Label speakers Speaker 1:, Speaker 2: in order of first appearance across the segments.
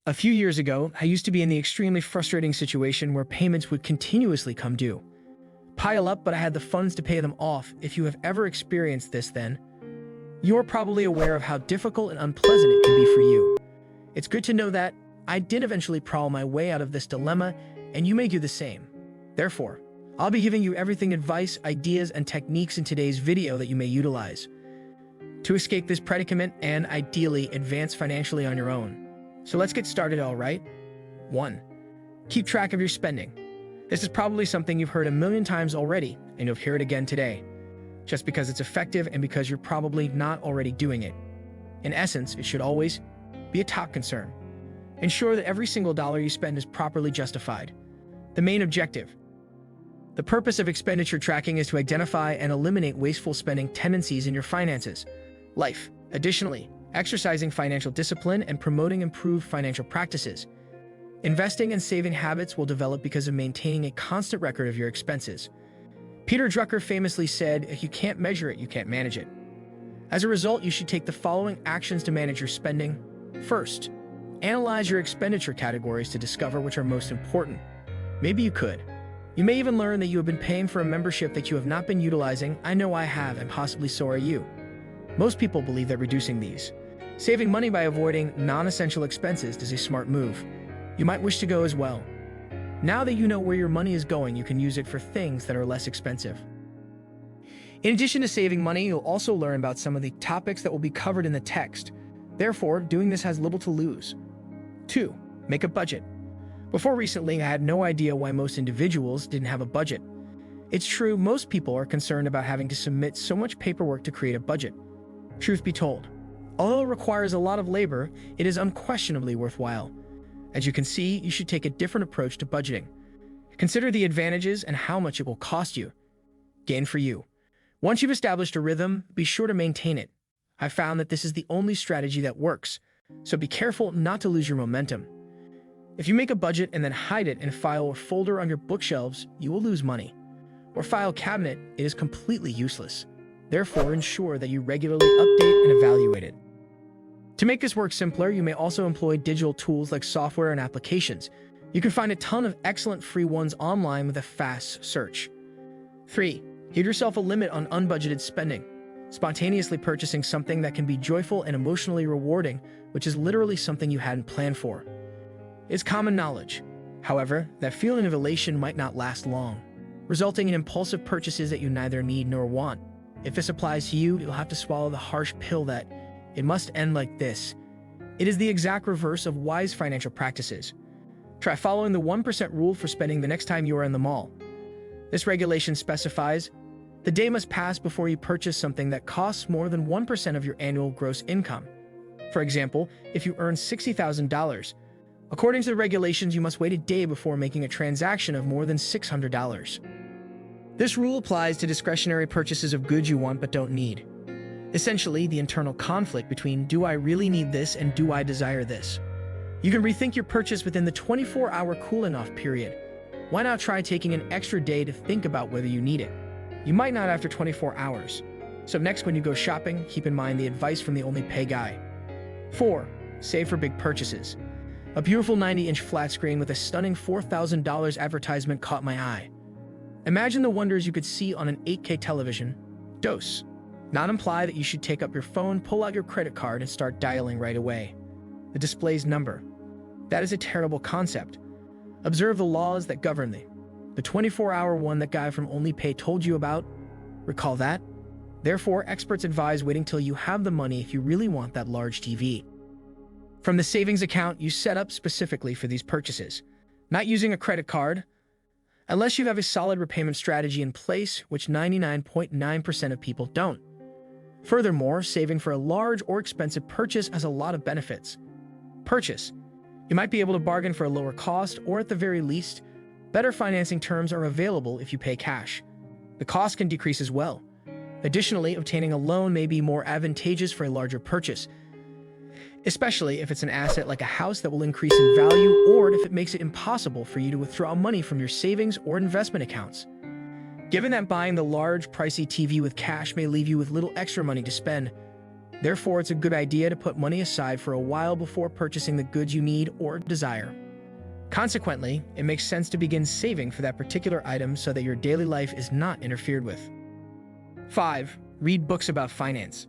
Speaker 1: A few years ago, I used to be in the extremely frustrating situation where payments would continuously come due. Pile up, but I had the funds to pay them off. If you have ever experienced this, then you're probably aware of how difficult and unpleasant it can be for you. It's good to know that I did eventually crawl my way out of this dilemma, and you may do the same. Therefore, I'll be giving you everything advice, ideas, and techniques in today's video that you may utilize to escape this predicament and ideally advance financially on your own. So let's get started, all right? 1. Keep track of your spending. This is probably something you've heard a million times already, and you'll hear it again today, just because it's effective and because you're probably not already doing it. In essence, it should always be a top concern. Ensure that every single dollar you spend is properly justified. The main objective. The purpose of expenditure tracking is to identify and eliminate wasteful spending tendencies in your finances, life. Additionally, exercising financial discipline and promoting improved financial practices. Investing and saving habits will develop because of maintaining a constant record of your expenses. Peter Drucker famously said, "If you can't measure it, you can't manage it." As a result, you should take the following actions to manage your spending. First, analyze your expenditure categories to discover which are most important. Maybe you could. You may even learn that you have been paying for a membership that you have not been utilizing. I know I have, and possibly so are you. Most people believe that reducing these, saving money by avoiding non-essential expenses, is a smart move. You might wish to go as well. Now that you know where your money is going, you can use it for things that are less expensive. In addition to saving money, you'll also learn about some of the topics that will be covered in the text. Therefore, doing this has little to lose. 2. Make a budget. Before recently, I had no idea why most individuals didn't have a budget. It's true, most people are concerned about having to submit so much paperwork to create a budget. Truth be told, although it requires a lot of labor, it is unquestionably worthwhile. As you can see, you should take a different approach to budgeting. Consider the advantages and how much it will cost you. Gain for you. Once you've established a rhythm, be sure to maintain it. I've found that this is the only strategy that works, so be careful not to lose your momentum. If you make a budget and then hide it in a file or folder on your bookshelves, you will lose money. Or file cabinet, it is completely useless. Therefore, ensure that you regularly update and evaluate it. To make this work simpler, you may also employ digital tools like software and applications. You can find a ton of excellent free ones online with a fast search. 3. Give yourself a limit on unbudgeted spending. Spontaneously purchasing something that can be joyful and emotionally rewarding, which is literally something you hadn't planned for. It's common knowledge. However, that feeling of elation might not last long, resulting in impulsive purchases that you neither need nor want. If this applies to you, you'll have to swallow the harsh pill that it must end like this. It is the exact reverse of wise financial practices. Try following the 1% rule for spending the next time you are in the mall. This regulation specifies the day must pass before you purchase something that costs more than 1% of your annual gross income. For example, if you earn $60,000, according to the regulations, you must wait a day before making a transaction of more than $600. This rule applies to discretionary purchases of goods you want but don't need. Essentially, the internal conflict between do I really need this and do I desire this. You can rethink your purchase within the 24-hour cooling-off period. Why not try taking an extra day to think about whether you need it? You might not after 24 hours. So next, when you go shopping, keep in mind the advice from the Only Pay guy. 4. Save for big purchases. A beautiful 90-inch flat screen with a stunning $4,000 advertisement caught my eye. Imagine the wonders you could see on an 8K television. Dose. Not imply that you should take up your phone, pull out your credit card, and start dialing right away. The display's number. That is a terrible concept. Observe the laws that govern the 24-hour one that guy from Only Pay told you about. Recall that? Therefore, experts advise waiting till you have the money if you really want that large TV. From the savings account you set up specifically for these purchases. Not using a credit card, unless you have a solid repayment strategy in place, which 99.9% of people don't. Furthermore, saving for a large or expensive purchase has a lot of benefits. Purchase. You might be able to bargain for a lower cost, or at the very least, better financing terms are available if you pay cash. The cost can decrease as well. Additionally, obtaining a loan may be more advantageous for a larger purchase, especially if it's an asset like a house that will increase in value, or if it makes it impossible for you to withdraw money from your savings or investment accounts. Given that buying the large, pricey TV with cash may leave you with little extra money to spend, Therefore, it's a good idea to put money aside for a while before purchasing the goods you need or desire. Consequently, it makes sense to begin saving for that particular item so that your daily life is not interfered with. 5. Read books about finance.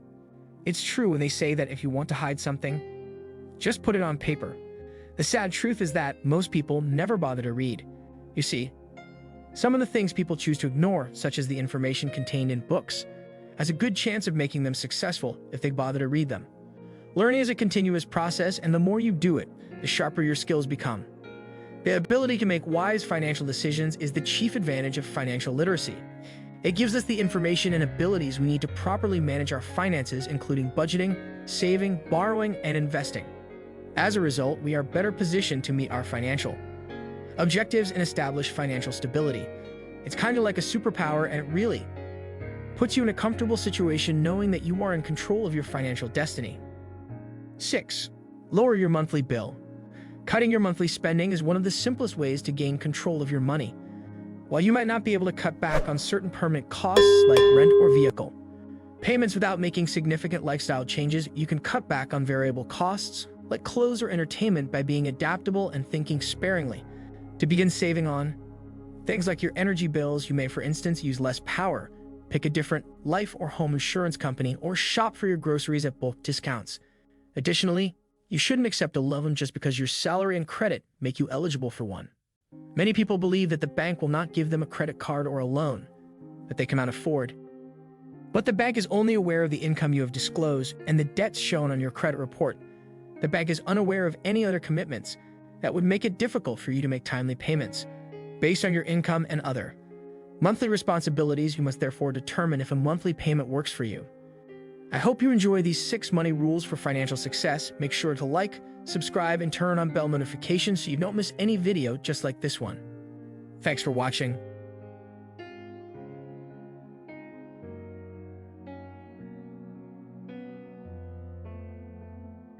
Speaker 1: It's true when they say that if you want to hide something, just put it on paper. The sad truth is that most people never bother to read. You see, some of the things people choose to ignore, such as the information contained in books, has a good chance of making them successful if they bother to read them. Learning is a continuous process, and the more you do it, the sharper your skills become. The ability to make wise financial decisions is the chief advantage of financial literacy. It gives us the information and abilities we need to properly manage our finances, including budgeting, saving, borrowing, and investing. As a result, we are better positioned to meet our financial objectives and establish financial stability. It's kind of like a superpower, and it really puts you in a comfortable situation knowing that you are in control of your financial destiny. 6. Lower your monthly bill. Cutting your monthly spending is one of the simplest ways to gain control of your money. While you might not be able to cut back on certain permanent costs like rent or vehicle payments without making significant lifestyle changes, you can cut back on variable costs like clothes or entertainment by being adaptable and thinking sparingly. To begin saving on things like your energy bills, you may, for instance, use less power, pick a different life or home insurance company, or shop for your groceries at bulk discounts. Additionally, you shouldn't accept a loan just because your salary and credit make you eligible for one. Many people believe that the bank will not give them a credit card or a loan that they cannot afford. But the bank is only aware of the income you have disclosed and the debts shown on your credit report. The bank is unaware of any other commitments that would make it difficult for you to make timely payments based on your income and other monthly responsibilities. You must therefore determine if a monthly payment works for you. I hope you enjoy these 6 money rules for financial success. Make sure to like, subscribe, and turn on bell notifications so you don't miss any video just like this one. Thanks for watching.